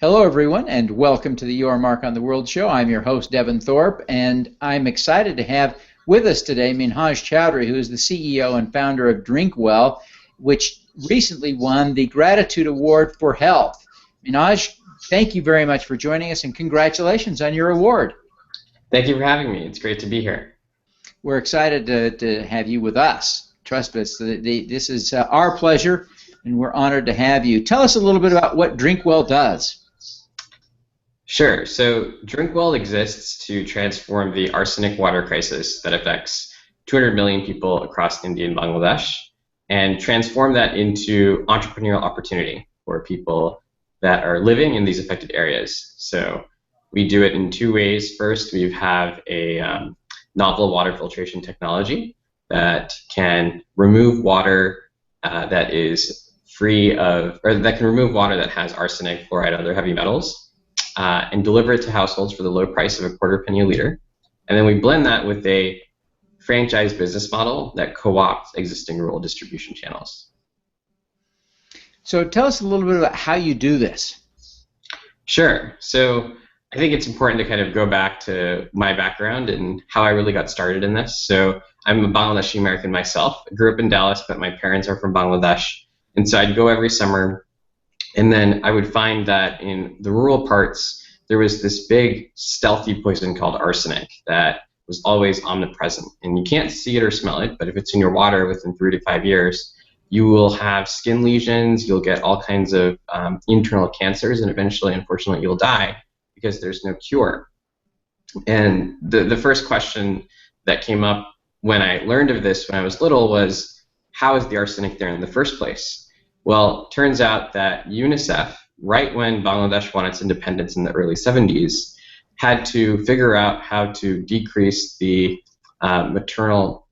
Hello, everyone, and welcome to the Your Mark on the World show. I'm your host, Devin Thorpe, and I'm excited to have with us today Minhaj Chowdhury, who is the CEO and founder of DrinkWell, which recently won the Gratitude Award for Health. Minhaj, thank you very much for joining us, and congratulations on your award. Thank you for having me. It's great to be here. We're excited to have you with us. Trust us, this is our pleasure, and we're honored to have you. Tell us a little bit about what DrinkWell does. Sure. So DrinkWell exists to transform the arsenic water crisis that affects 200 million people across India and Bangladesh and transform that into entrepreneurial opportunity for people that are living in these affected areas. So we do it in two ways. First, we have a novel water filtration technology that can remove water that is free of, or that can remove water that has arsenic, fluoride, and other heavy metals. And deliver it to households for the low price of a quarter penny a liter. And then we blend that with a franchise business model that co-opts existing rural distribution channels. So tell us a little bit about how you do this. Sure. So I think it's important to kind of go back to my background and how I really got started in this. So I'm a Bangladeshi American myself. I grew up in Dallas, but my parents are from Bangladesh. And so I'd go every summer. And then I would find that in the rural parts, there was this big stealthy poison called arsenic that was always omnipresent. And you can't see it or smell it, but if it's in your water within 3 to 5 years, you will have skin lesions, you'll get all kinds of internal cancers, and eventually, unfortunately, you'll die because there's no cure. And the first question that came up when I learned of this when I was little was, how is the arsenic there in the first place? Well, it turns out that UNICEF, right when Bangladesh won its independence in the early 70s, had to figure out how to decrease the maternal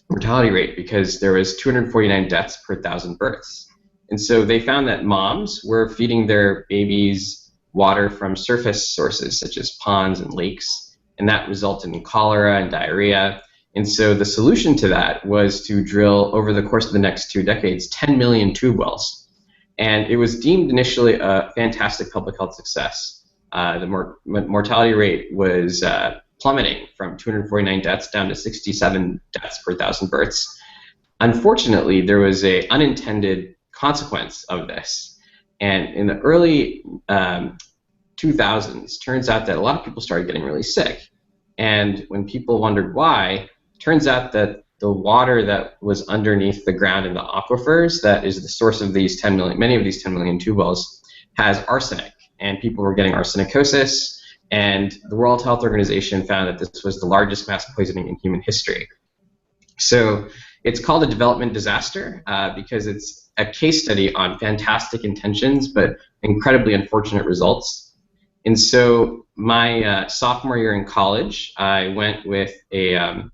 mortality rate because there was 249 deaths per 1,000 births. And so they found that moms were feeding their babies water from surface sources such as ponds and lakes, and that resulted in cholera and diarrhea. And so the solution to that was to drill, over the course of the next 2 decades, 10 million tube wells. And it was deemed initially a fantastic public health success. The mortality rate was plummeting from 249 deaths down to 67 deaths per 1,000 births. Unfortunately, there was an unintended consequence of this. And in the early 2000s, turns out that a lot of people started getting really sick. And when people wondered why, turns out that the water that was underneath the ground in the aquifers, that is the source of these 10 million, many of these 10 million tube wells, has arsenic, and people were getting arsenicosis, and the World Health Organization found that this was the largest mass poisoning in human history. So it's called a development disaster because it's a case study on fantastic intentions but incredibly unfortunate results. And so my sophomore year in college, I went with a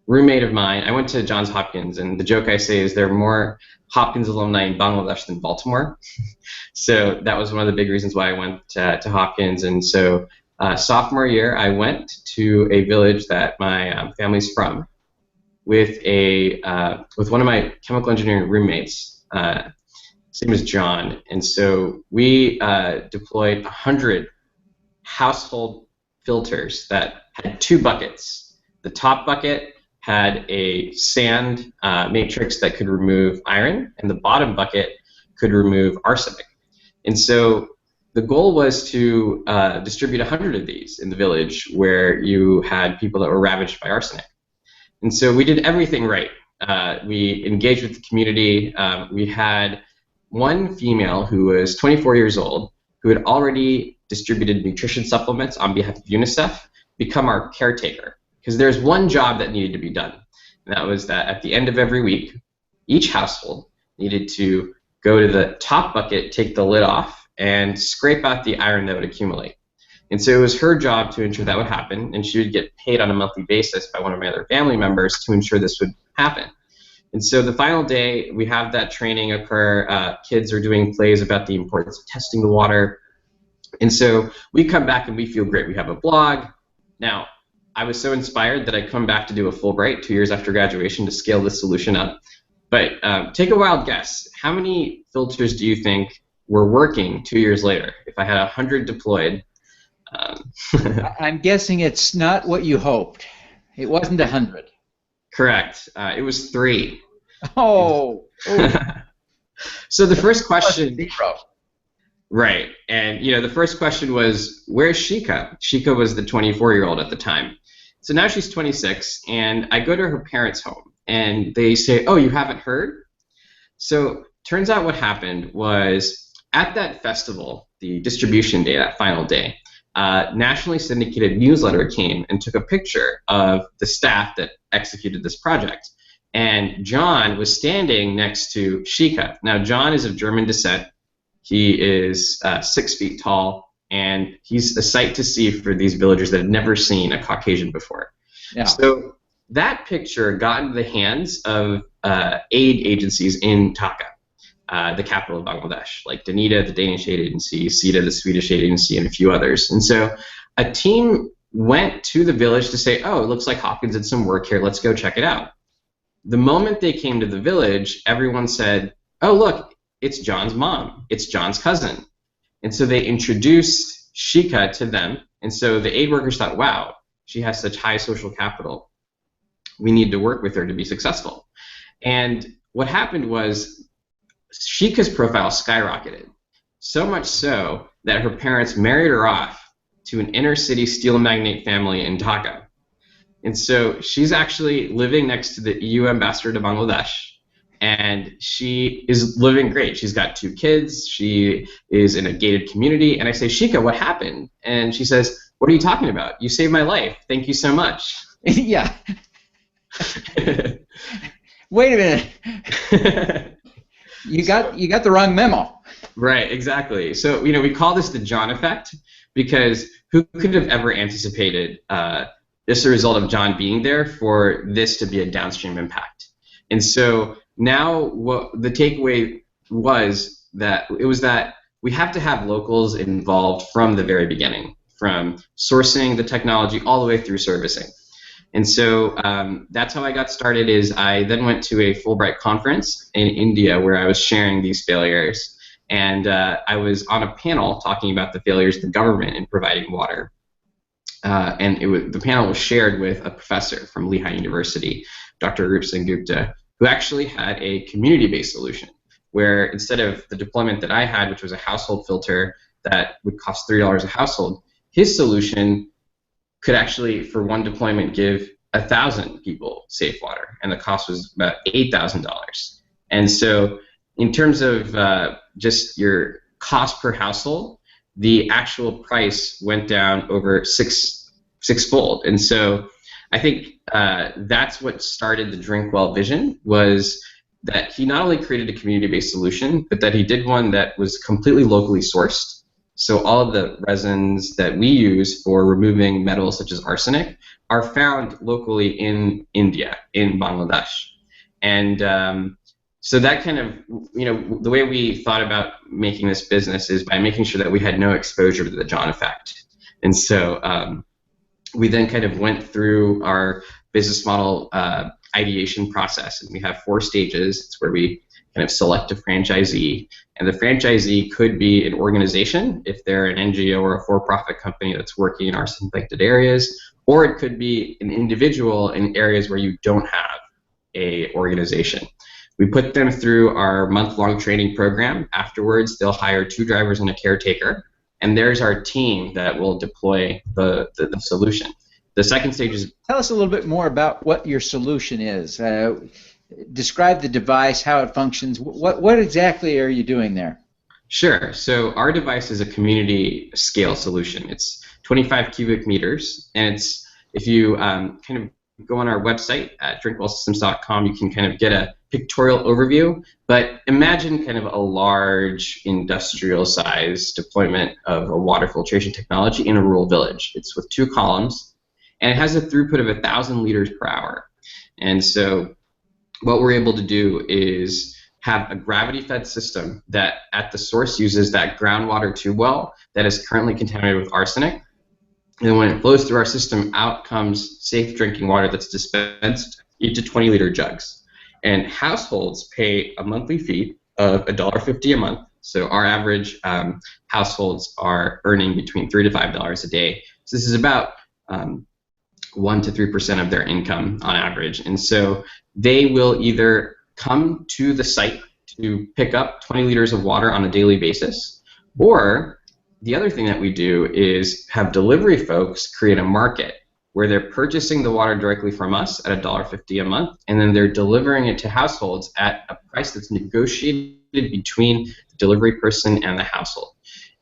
roommate of mine. I went to Johns Hopkins, and the joke I say is there are more Hopkins alumni in Bangladesh than Baltimore. So that was one of the big reasons why I went to Hopkins. And so sophomore year, I went to a village that my family's from with one of my chemical engineering roommates. His name is John. And so we deployed 100 household filters that had 2 buckets. The top bucket had a sand matrix that could remove iron, and the bottom bucket could remove arsenic. And so the goal was to distribute 100 of these in the village where you had people that were ravaged by arsenic. And so we did everything right. We engaged with the community. We had one female who was 24 years old who had already distributed nutrition supplements on behalf of UNICEF become our caretaker. Because there's one job that needed to be done, and that was that at the end of every week, each household needed to go to the top bucket, take the lid off, and scrape out the iron that would accumulate. And so it was her job to ensure that would happen, and she would get paid on a monthly basis by one of my other family members to ensure this would happen. And so the final day, we have that training occur. Kids are doing plays about the importance of testing the water. And so we come back and we feel great. We have a blog. Now, I was so inspired that I come back to do a Fulbright 2 years after graduation to scale this solution up. But take a wild guess. How many filters do you think were working 2 years later. If I had 100 deployed, I'm guessing it's not what you hoped. It wasn't 100. Correct. It was 3. Oh. So the first question, zero. right, and the first question was, where's Shika? Shika was the 24-year-old at the time. So now she's 26, and I go to her parents' home, and they say, oh, you haven't heard? So turns out what happened was, at that festival, the distribution day, that final day, nationally syndicated newsletter came and took a picture of the staff that executed this project. And John was standing next to Shika. Now, John is of German descent. He is 6 feet tall, and he's a sight to see for these villagers that had never seen a Caucasian before. Yeah. So that picture got into the hands of aid agencies in Dhaka, the capital of Bangladesh, like Danita, the Danish aid agency, SIDA, the Swedish aid agency, and a few others. And so a team went to the village to say, oh, it looks like Hopkins did some work here. Let's go check it out. The moment they came to the village, everyone said, oh, look, it's John's mom. It's John's cousin. And so they introduced Shika to them. And so the aid workers thought, wow, she has such high social capital. We need to work with her to be successful. And what happened was Shika's profile skyrocketed, so much so that her parents married her off to an inner city steel magnate family in Dhaka. And so she's actually living next to the EU ambassador to Bangladesh, and she is living great. She's got 2 kids. She is in a gated community. And I say, Shika, what happened? And she says, what are you talking about? You saved my life. Thank you so much. Yeah. Wait a minute. You got the wrong memo. Right, exactly. So, we call this the John effect, because who could have ever anticipated this a result of John being there for this to be a downstream impact? And so now what the takeaway was that we have to have locals involved from the very beginning, from sourcing the technology all the way through servicing. And so that's how I got started. Is I then went to a Fulbright conference in India where I was sharing these failures, and I was on a panel talking about the failures of the government in providing water. And the panel was shared with a professor from Lehigh University, Dr. Rup Singh Gupta, who actually had a community-based solution, where instead of the deployment that I had, which was a household filter that would cost $3 a household, his solution could actually, for one deployment, give 1,000 people safe water, and the cost was about $8,000. And so in terms of just your cost per household, the actual price went down over sixfold. And so I think that's what started the DrinkWell vision, was that he not only created a community-based solution, but that he did one that was completely locally sourced. So all of the resins that we use for removing metals such as arsenic are found locally in India, in Bangladesh. And so that kind of, the way we thought about making this business is by making sure that we had no exposure to the John effect. And so we then kind of went through our business model ideation process, and we have 4 stages. It's where we kind of select a franchisee, and the franchisee could be an organization if they're an NGO or a for-profit company that's working in arson-affected areas, or it could be an individual in areas where you don't have a organization. We put them through our month-long training program. Afterwards, they'll hire 2 drivers and a caretaker, and there's our team that will deploy the solution. The second stage is... Tell us a little bit more about what your solution is. Describe the device, how it functions. What exactly are you doing there? Sure. So our device is a community scale solution. It's 25 cubic meters, and it's, if you kind of go on our website at drinkwellsystems.com, you can kind of get a pictorial overview, but imagine kind of a large industrial size deployment of a water filtration technology in a rural village. It's with 2 columns, and it has a throughput of 1,000 liters per hour. And so what we're able to do is have a gravity-fed system that at the source uses that groundwater tube well that is currently contaminated with arsenic. And when it flows through our system, out comes safe drinking water that's dispensed into 20-liter jugs. And households pay a monthly fee of $1.50 a month So our average households are earning between $3 to $5 a day. So this is about 1 to 3% of their income on average. And so they will either come to the site to pick up 20 liters of water on a daily basis, or the other thing that we do is have delivery folks create a market where they're purchasing the water directly from us at $1.50 a month, and then they're delivering it to households at a price that's negotiated between the delivery person and the household.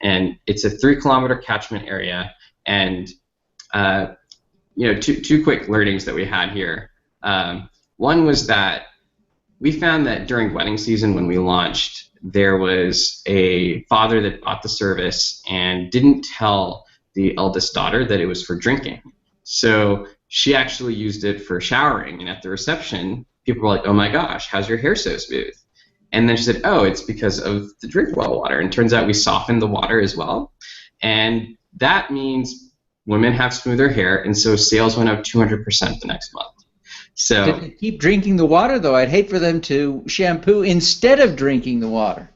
And it's a 3-kilometer catchment area. And two quick learnings that we had here. One was that we found that during wedding season when we launched, there was a father that bought the service and didn't tell the eldest daughter that it was for drinking. So she actually used it for showering, and at the reception, people were like, "Oh my gosh, how's your hair so smooth?" And then she said, "Oh, it's because of the DrinkWell water." And it turns out we softened the water as well. And that means women have smoother hair, and so sales went up 200% the next month. So Did they keep drinking the water, though? I'd hate for them to shampoo instead of drinking the water.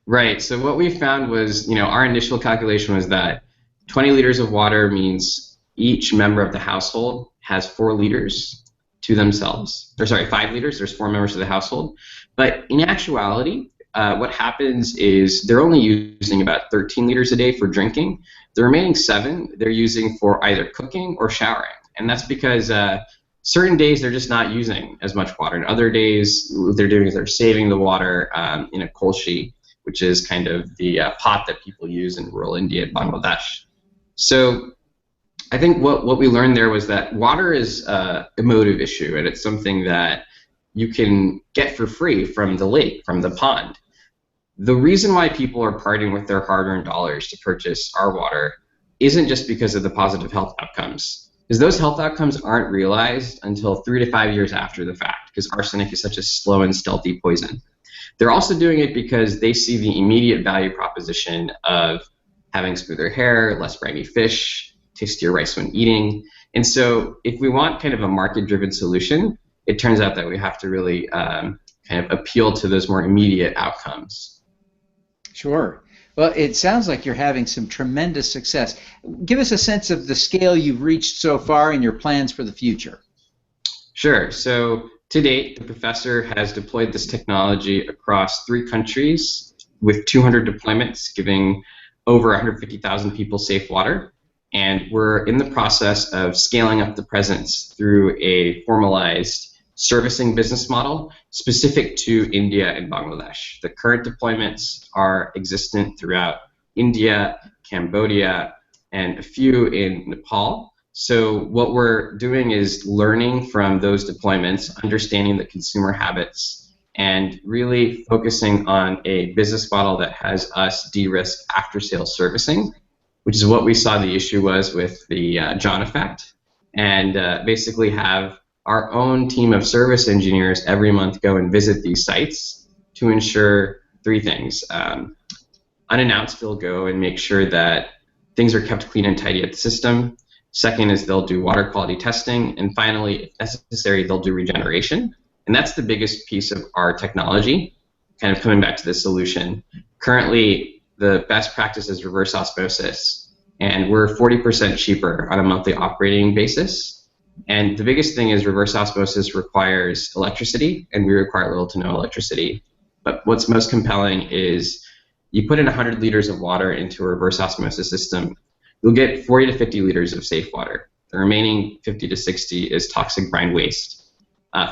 Right. So what we found was, our initial calculation was that 20 liters of water means each member of the household has 4 liters to themselves. Or sorry, 5 liters. There's 4 members of the household. But in actuality, what happens is they're only using about 13 liters a day for drinking. The remaining 7 they're using for either cooking or showering. And that's because certain days they're just not using as much water. And other days what they're doing is they're saving the water in a kolshi, which is kind of the pot that people use in rural India and Bangladesh. So I think what we learned there was that water is an emotive issue, and it's something that you can get for free from the lake, from the pond. The reason why people are parting with their hard-earned dollars to purchase our water isn't just because of the positive health outcomes, because those health outcomes aren't realized until 3 to 5 years after the fact, because arsenic is such a slow and stealthy poison. They're also doing it because they see the immediate value proposition of having smoother hair, less briny fish, tastier rice when eating. And so if we want kind of a market-driven solution, it turns out that we have to really kind of appeal to those more immediate outcomes. Sure. Well, it sounds like you're having some tremendous success. Give us a sense of the scale you've reached so far and your plans for the future. Sure. So to date, the professor has deployed this technology across 3 countries with 200 deployments, giving over 150,000 people safe water. And we're in the process of scaling up the presence through a formalized servicing business model specific to India and Bangladesh. The current deployments are existent throughout India, Cambodia, and a few in Nepal. So what we're doing is learning from those deployments, understanding the consumer habits, and really focusing on a business model that has us de-risk after-sales servicing, which is what we saw the issue was with the John effect, and basically have our own team of service engineers every month go and visit these sites to ensure 3 things. Unannounced, they'll go and make sure that things are kept clean and tidy at the system. Second is they'll do water quality testing. And finally, if necessary, they'll do regeneration. And that's the biggest piece of our technology, kind of coming back to the solution. Currently, the best practice is reverse osmosis, and we're 40% cheaper on a monthly operating basis. And the biggest thing is reverse osmosis requires electricity, and we require little to no electricity. But what's most compelling is you put in 100 liters of water into a reverse osmosis system, you'll get 40 to 50 liters of safe water. The remaining 50 to 60 is toxic brine waste.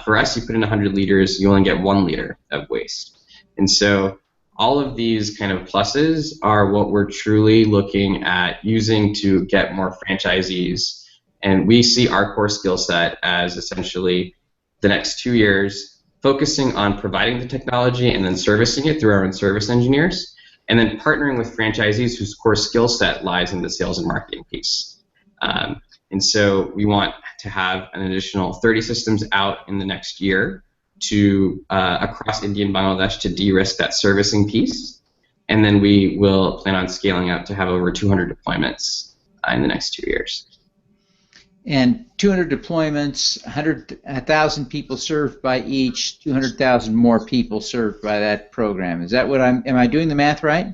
For us, you put in 100 liters, you only get 1 liter of waste. And so all of these kind of pluses are what we're truly looking at using to get more franchisees. And we see our core skill set as essentially the next 2 years focusing on providing the technology and then servicing it through our own service engineers, and then partnering with franchisees whose core skill set lies in the sales and marketing piece. And so we want to have an additional 30 systems out in the next year to across India and Bangladesh to de-risk that servicing piece. And then we will plan on scaling up to have over 200 deployments in the next 2 years. And 200 deployments, 1,000 people served by each, 200,000 more people served by that program. Is that what am I doing the math right?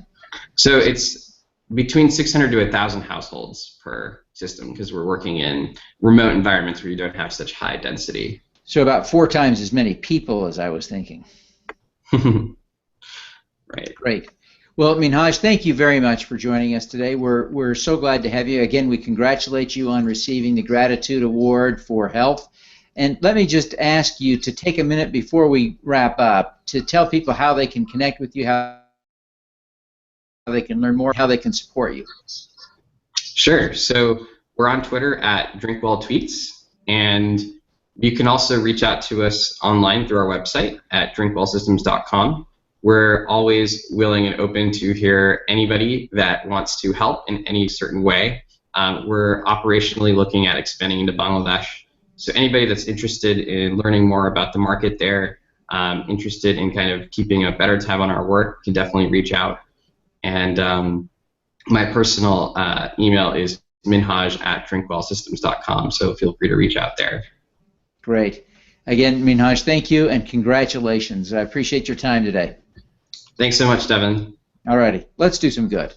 So it's between 600 to 1,000 households per system because we're working in remote environments where you don't have such high density. So about 4 times as many people as I was thinking. Right. Great. Well, Minhaj, thank you very much for joining us today. We're so glad to have you. Again, we congratulate you on receiving the Gratitude Award for Health. And let me just ask you to take a minute before we wrap up to tell people how they can connect with you, how they can learn more, how they can support you. Sure. So we're on Twitter at DrinkWell Tweets, and you can also reach out to us online through our website at drinkwellsystems.com. We're always willing and open to hear anybody that wants to help in any certain way. We're operationally looking at expanding into Bangladesh. So anybody that's interested in learning more about the market there, interested in kind of keeping a better tab on our work, can definitely reach out. And my personal email is minhaj@drinkwellsystems.com, so feel free to reach out there. Great. Again, Minhaj, thank you and congratulations. I appreciate your time today. Thanks so much, Devin. All righty. Let's do some good.